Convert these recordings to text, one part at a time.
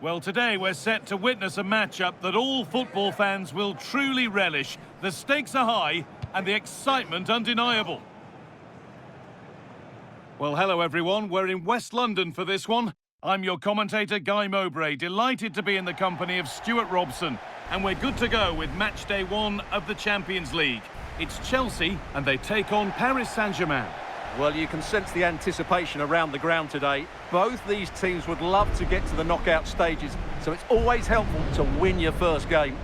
Well, today we're set to witness a matchup that all football fans will truly relish. The stakes are high and the excitement undeniable. Well, hello everyone. We're in West London for this one. I'm your commentator, Guy Mowbray, delighted to be in the company of Stuart Robson. And we're good to go with match day 1 of the Champions League. It's Chelsea and they take on Paris Saint-Germain. Well, you can sense the anticipation around the ground today. Both these teams would love to get to the knockout stages, so it's always helpful to win your first game.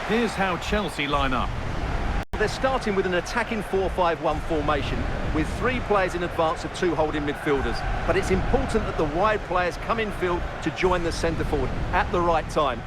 Here's how Chelsea line up. They're starting with an attacking 4-5-1 formation with 3 players in advance of 2 holding midfielders. But it's important that the wide players come in field to join the centre forward at the right time.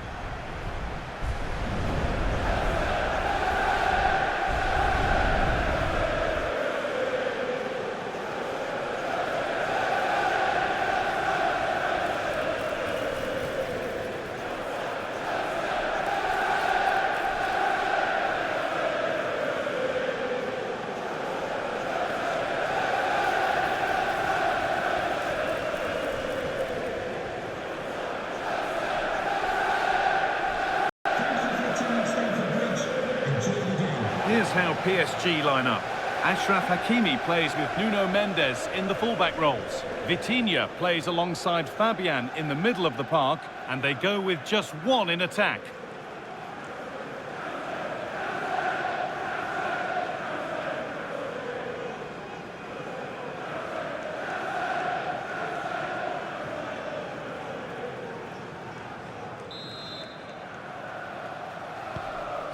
Here's how PSG line up. Achraf Hakimi plays with Nuno Mendes in the fullback roles. Vitinha plays alongside Fabian in the middle of the park, and they go with just 1 in attack.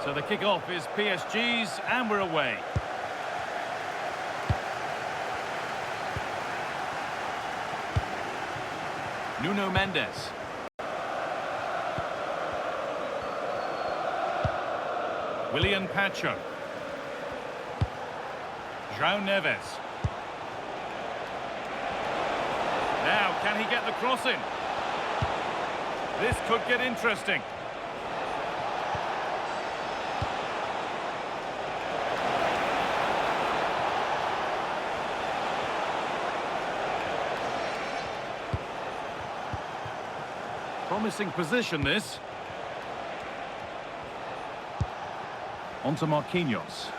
So the kick-off is PSG's, and we're away. Nuno Mendes. Willian Pacho. João Neves. Now, can he get the cross in? This could get interesting. Promising position, this. On to Marquinhos.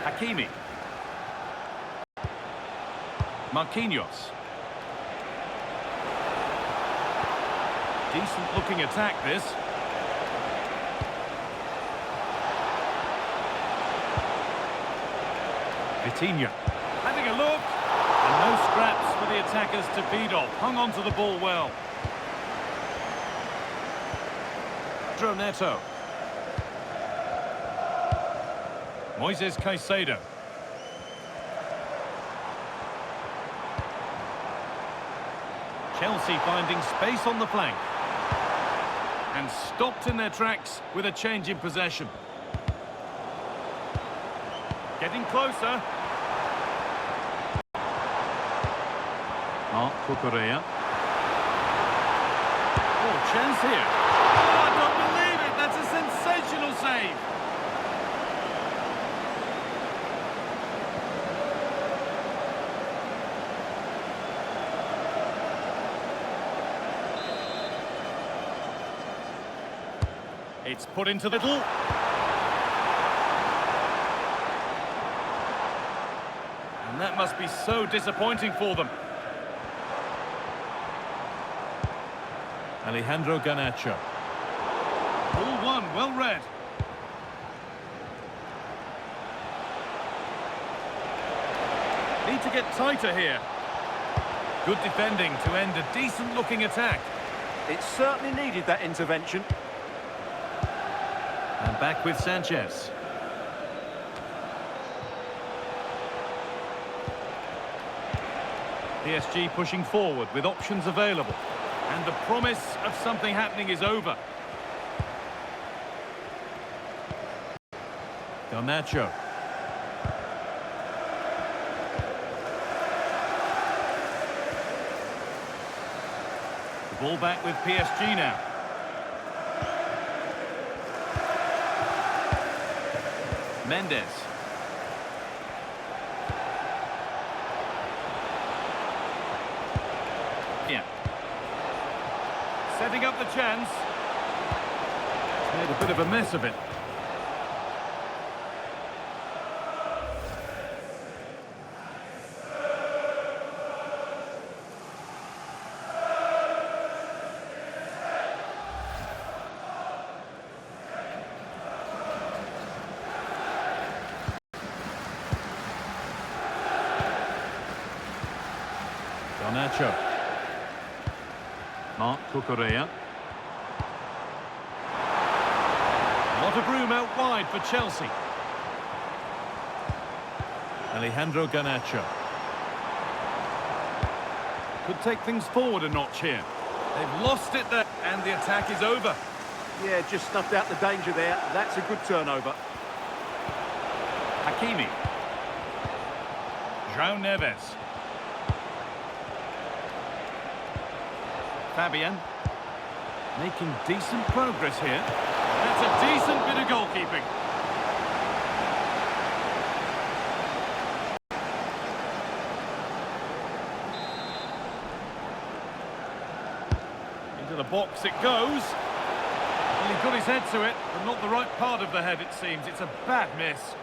Hakimi. Marquinhos. Decent looking attack, this. Vitinha having a look, and no scraps for the attackers to beat off. Hung on to the ball well. Neto. Moises Caicedo. Chelsea finding space on the flank. And stopped in their tracks with a change in possession. Getting closer. Marc Cucurella. Oh, chance here. Oh, I don't believe it. That's a sensational save. It's put into the middle. And that must be so disappointing for them. Alejandro Garnacho. Ball one, well read. Need to get tighter here. Good defending to end a decent-looking attack. It certainly needed that intervention. And back with Sanchez. PSG pushing forward with options available. And the promise of something happening is over. Garnacho. The ball back with PSG now. Mendes. Yeah. Setting up the chance. Made a bit of a mess of it. Garnacho. Mark Corsair. A lot of room out wide for Chelsea. Alejandro Garnacho. Could take things forward a notch here. They've lost it there, and the attack is over. Yeah, just snuffed out the danger there. That's a good turnover. Hakimi. João Neves. Fabian. Making decent progress here. That's a decent bit of goalkeeping. Into the box it goes. Well, he got his head to it, but not the right part of the head, it seems. It's a bad miss.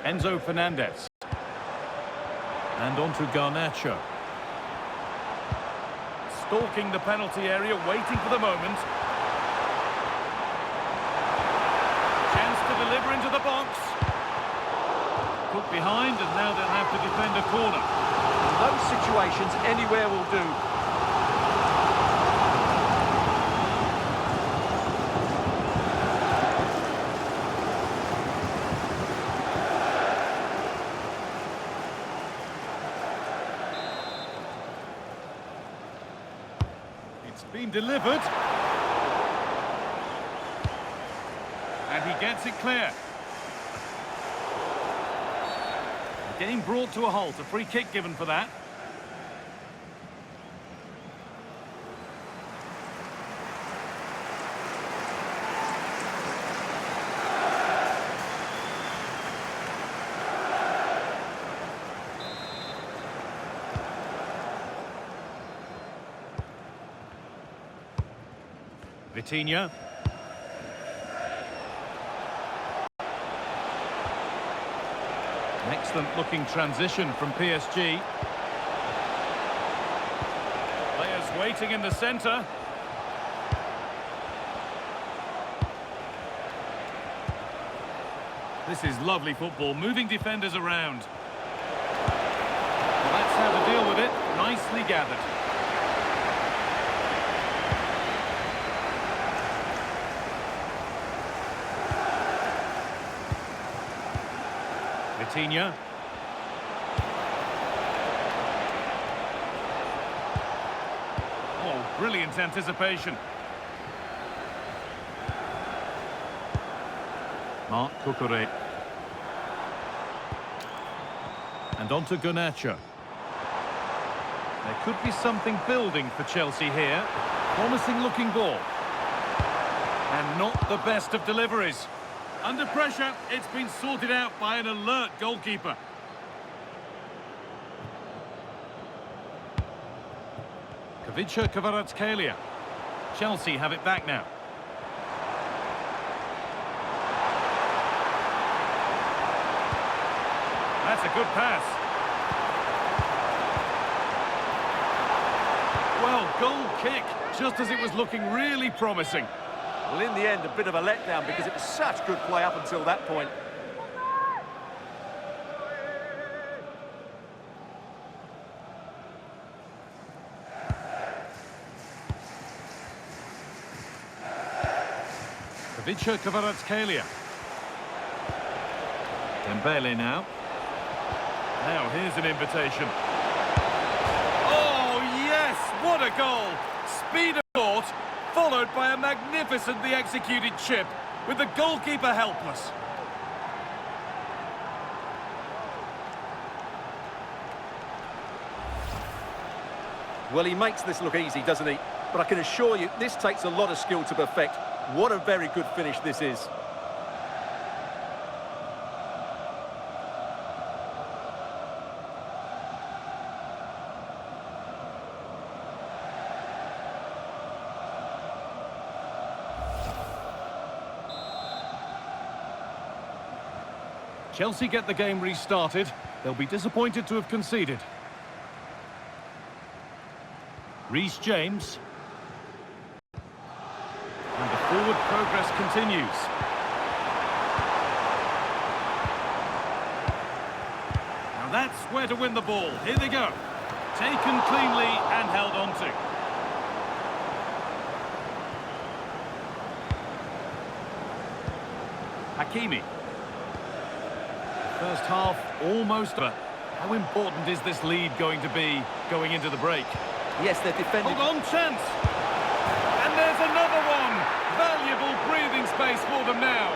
Enzo Fernandez. And on to Garnacho. Stalking the penalty area, waiting for the moment. Chance to deliver into the box. Put behind, and now they'll have to defend a corner. In those situations, anywhere will do. It's been delivered. And he gets it clear. Game brought to a halt. A free kick given for that. Vitinha. An excellent looking transition from PSG. Players waiting in the centre. This is lovely football, moving defenders around. Well, that's how to deal with it. Nicely gathered. Vitinha. Oh, brilliant anticipation. Mark Corsair. And on to Garnacho. There could be something building for Chelsea here. Promising looking ball. And not the best of deliveries. Under pressure, it's been sorted out by an alert goalkeeper. Kvaratskhelia. Chelsea have it back now. That's a good pass. Well, goal kick, just as it was looking really promising. Well, in the end, a bit of a letdown because it was such good play up until that point. Kvaratskhelia. Dembele now. Now here's an invitation. Oh yes, what a goal! Speed of thought, followed by a magnificently executed chip, with the goalkeeper helpless. Well, he makes this look easy, doesn't he? But I can assure you, this takes a lot of skill to perfect. What a very good finish this is. Chelsea get the game restarted. They'll be disappointed to have conceded. Reece James. And the forward progress continues. Now that's where to win the ball. Here they go. Taken cleanly and held on to. Hakimi. First half almost over. How important is this lead going to be going into the break? Yes, they're defending. Hold on, chance! And there's another one! Valuable breathing space for them now.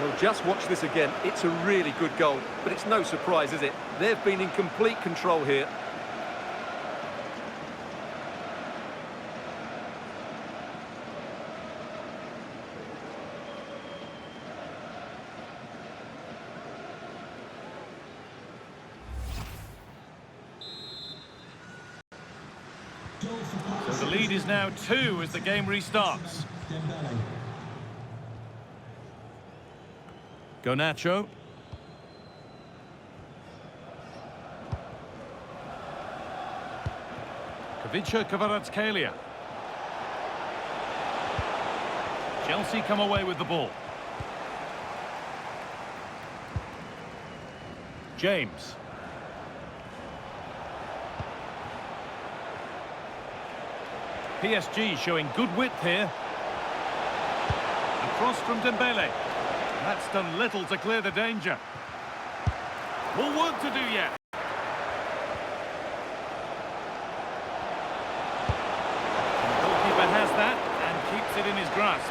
Well, just watch this again. It's a really good goal, but it's no surprise, is it? They've been in complete control here. So the lead is now 2 as the game restarts. Garnacho. Kvaratskhelia. Chelsea come away with the ball. James. PSG showing good width here. Across from Dembele. That's done little to clear the danger. More work to do yet. The goalkeeper has that and keeps it in his grasp.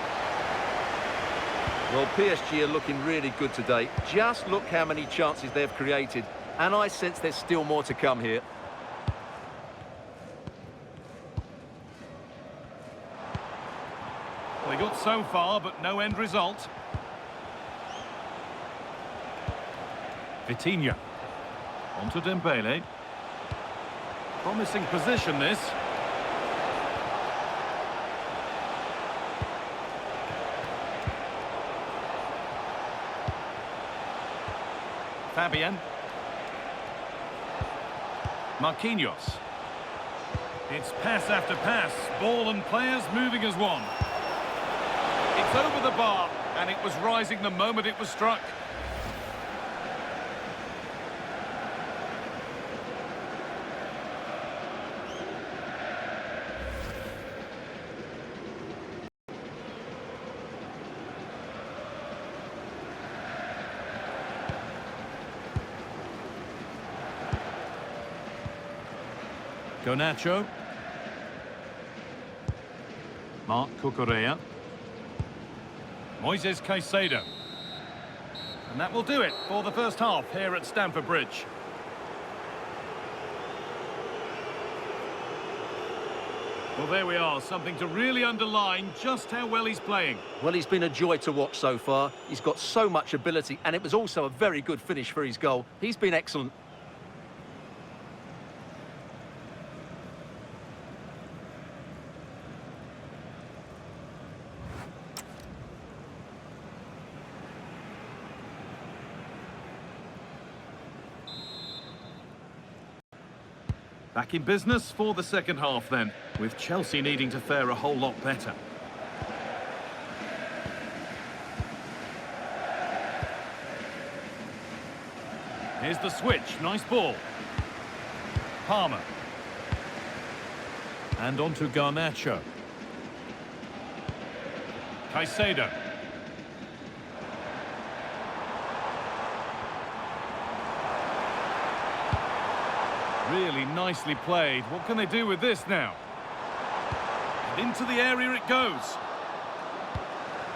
Well, PSG are looking really good today. Just look how many chances they've created. And I sense there's still more to come here. Well, they got so far, but no end result. Vitinha. Onto Dembele. Promising position, this. Fabian. Marquinhos. It's pass after pass. Ball and players moving as one. It's over the bar, and it was rising the moment it was struck. Garnacho. Marc Cucurella. Moises Caicedo. And that will do it for the first half here at Stamford Bridge. Well, there we are, something to really underline just how well he's playing. Well, he's been a joy to watch so far. He's got so much ability, and it was also a very good finish for his goal. He's been excellent. Back in business for the second half then, with Chelsea needing to fare a whole lot better. Here's the switch, nice ball. Palmer. And on to Garnacho. Caicedo. Really nicely played. What can they do with this now? And into the area it goes.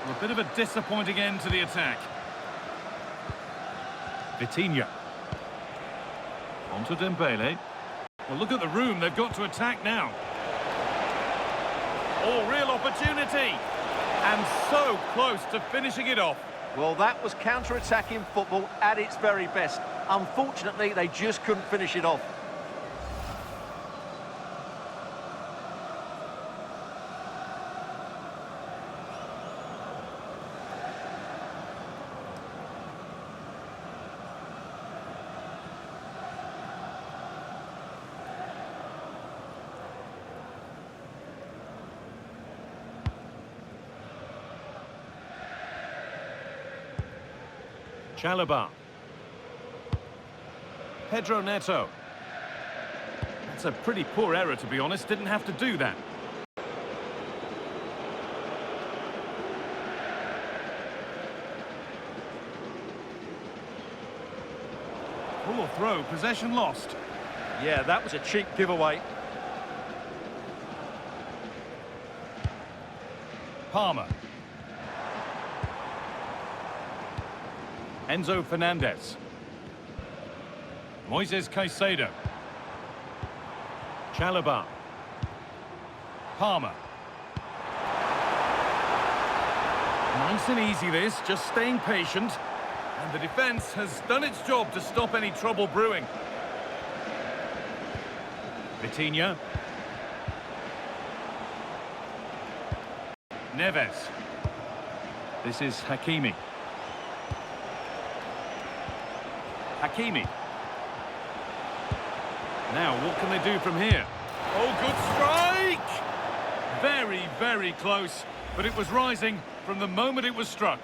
Well, a bit of a disappointing end to the attack. Vitinha. On to Dembele. Well, look at the room they've got to attack now. Oh, real opportunity. And so close to finishing it off. Well, that was counter-attacking football at its very best. Unfortunately, they just couldn't finish it off. Chalobah. Pedro Neto. That's a pretty poor error, to be honest. Didn't have to do that. Poor throw, possession lost. Yeah, that was a cheap giveaway. Palmer. Enzo Fernandez. Moises Caicedo. Chalobah. Palmer. Nice and easy this, just staying patient. And the defence has done its job to stop any trouble brewing. Vitinha. Neves. This is Hakimi. Hakimi. Now, what can they do from here? Oh, good strike! Very, very close, but it was rising from the moment it was struck.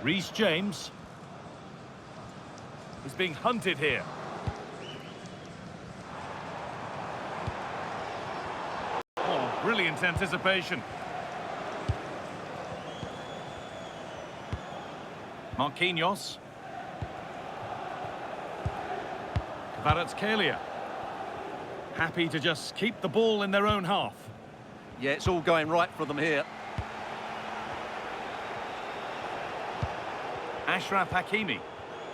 Reece James. He's being hunted here. Oh, brilliant anticipation. Marquinhos. Kvaratskhelia. Happy to just keep the ball in their own half. Yeah, it's all going right for them here. Ashraf Hakimi.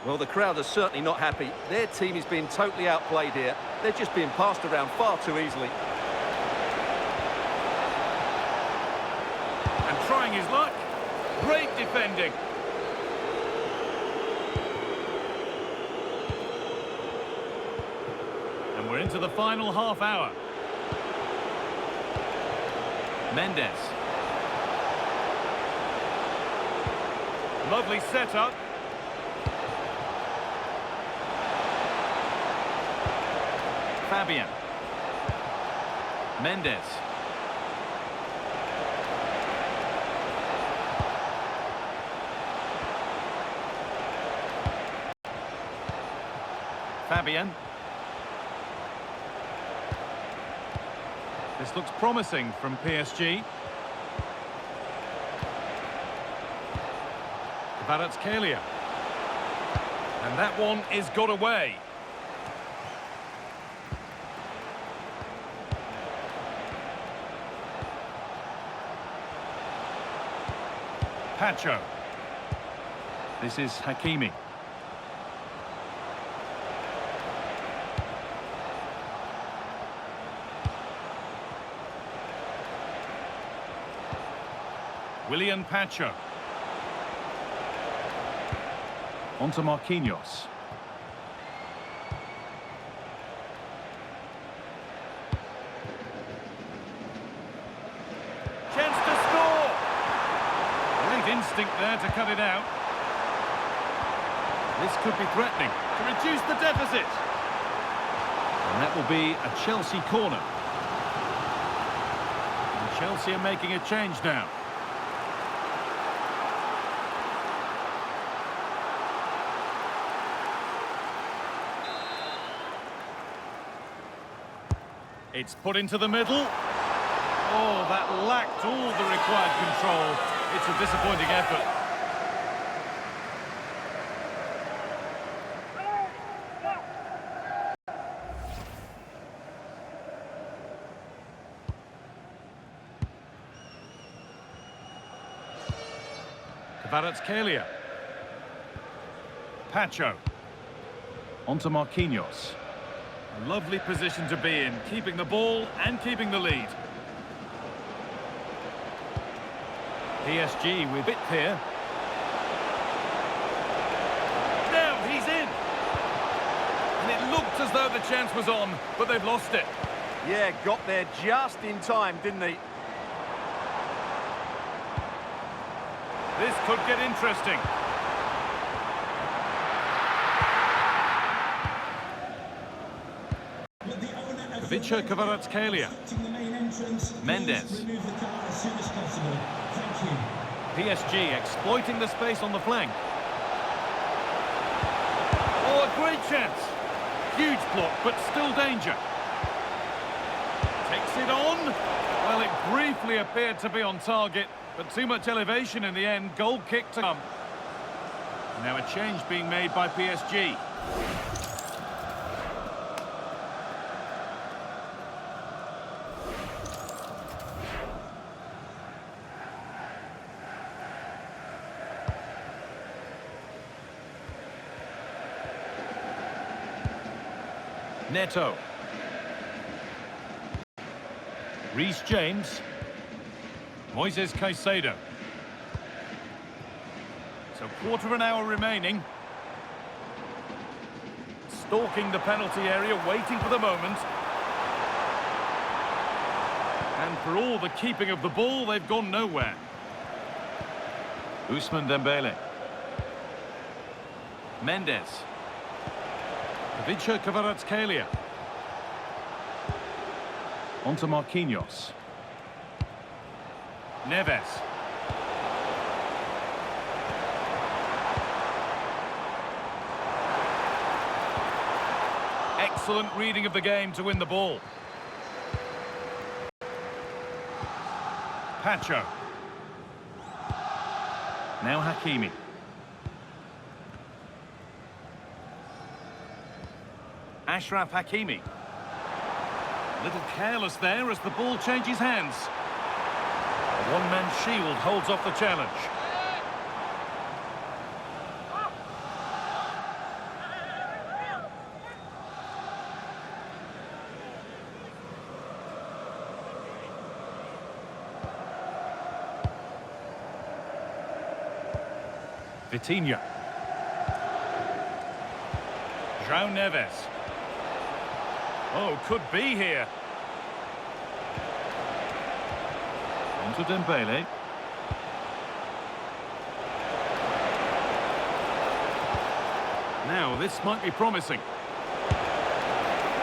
Well, the crowd are certainly not happy. Their team is being totally outplayed here. They're just being passed around far too easily. And trying his luck. Great defending. And we're into the final half hour. Mendes. Lovely setup. Fabian. Mendes. Fabian. This looks promising from PSG. Kvaratskhelia. And that one is got away. Pacho. This is Hakimi. William Pacho. Onto Marquinhos. Chance to score! Great instinct there to cut it out. This could be threatening to reduce the deficit. And that will be a Chelsea corner. And Chelsea are making a change now. It's put into the middle. Oh, that lacked all the required control. It's a disappointing effort. Kvaratskhelia. Pacho. Onto Marquinhos. A lovely position to be in, keeping the ball and keeping the lead. PSG with it here. Now he's in. And it looked as though the chance was on, but they've lost it. Yeah, got there just in time, didn't he? This could get interesting. Ivica Kvaratskhelia. Mendes. PSG exploiting the space on the flank. Oh, a great chance. Huge block, but still danger. Takes it on. Well, it briefly appeared to be on target, but too much elevation in the end. Goal kick to come. Now a change being made by PSG. Neto. Reece James. Moises Caicedo. So quarter of an hour remaining. Stalking the penalty area, waiting for the moment. And for all the keeping of the ball, they've gone nowhere. Ousmane Dembele. Mendes. Ivica Kvaratskhelia. Onto Marquinhos. Neves. Excellent reading of the game to win the ball. Pacho. Now Hakimi. Ashraf Hakimi. A little careless there as the ball changes hands. A one-man shield holds off the challenge. Vitinha. João Neves. Oh, could be here. Onto Dembele. Now, this might be promising.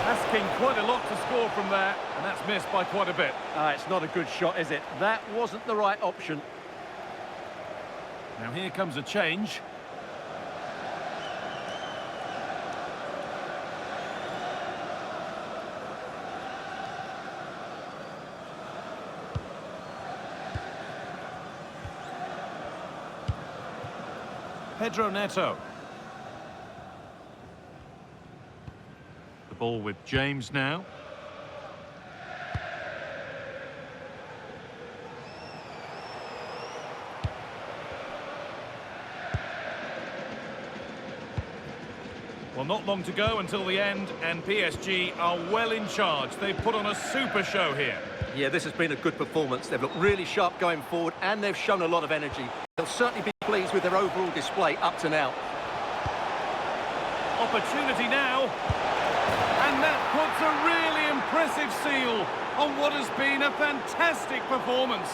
Asking quite a lot to score from there, and that's missed by quite a bit. It's not a good shot, is it? That wasn't the right option. Now here comes a change. Pedro Neto. The ball with James now. Well, not long to go until the end, and PSG are well in charge. They've put on a super show here. Yeah, this has been a good performance. They've looked really sharp going forward, and they've shown a lot of energy. They'll certainly be pleased with their overall display up to now. Opportunity now. And that puts a really impressive seal on what has been a fantastic performance.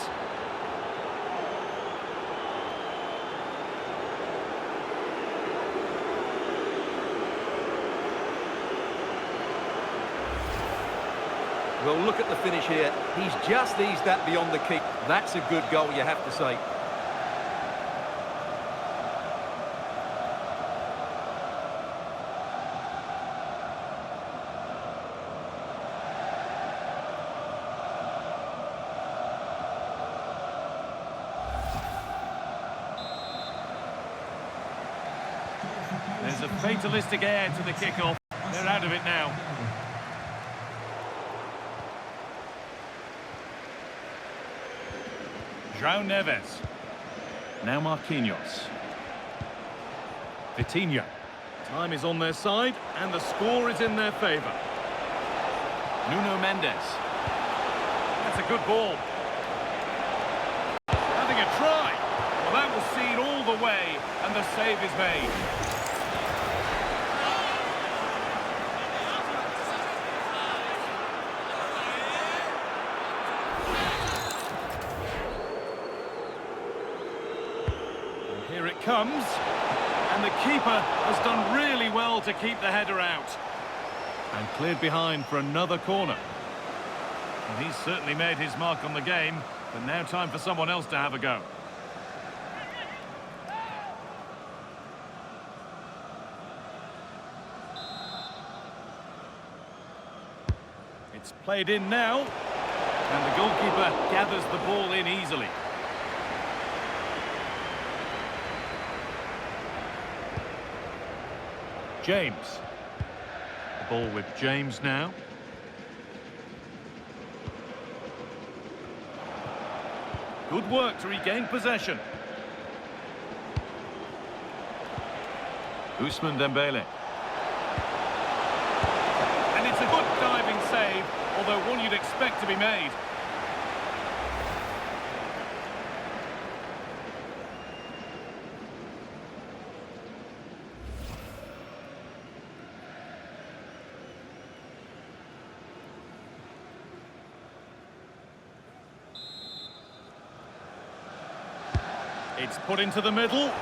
Well, look at the finish here. He's just eased that beyond the keep. That's a good goal, you have to say. There's a fatalistic air to the kickoff. They're out of it now. João Neves. Now Marquinhos. Vitinha. Time is on their side, and the score is in their favour. Nuno Mendes. That's a good ball. Having a try. Well, that was seen all the way, and the save is made. Here it comes, and the keeper has done really well to keep the header out. And cleared behind for another corner. And he's certainly made his mark on the game, but now time for someone else to have a go. It's played in now, and the goalkeeper gathers the ball in easily. James. The ball with James now. Good work to regain possession. Ousmane Dembele. And it's a good diving save, although one you'd expect to be made. It's put into the middle.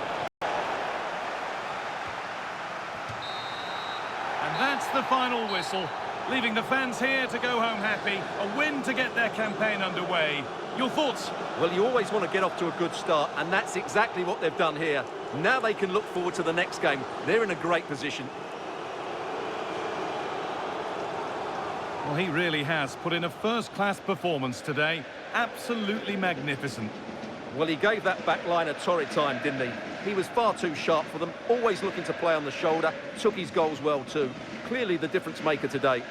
And that's the final whistle, leaving the fans here to go home happy. A win to get their campaign underway. Your thoughts? Well, you always want to get off to a good start, and that's exactly what they've done here. Now they can look forward to the next game. They're in a great position. Well, he really has put in a first-class performance today. Absolutely magnificent. Well, he gave that back line a torrid time, didn't he? He was far too sharp for them, always looking to play on the shoulder, took his goals well too. Clearly the difference maker today.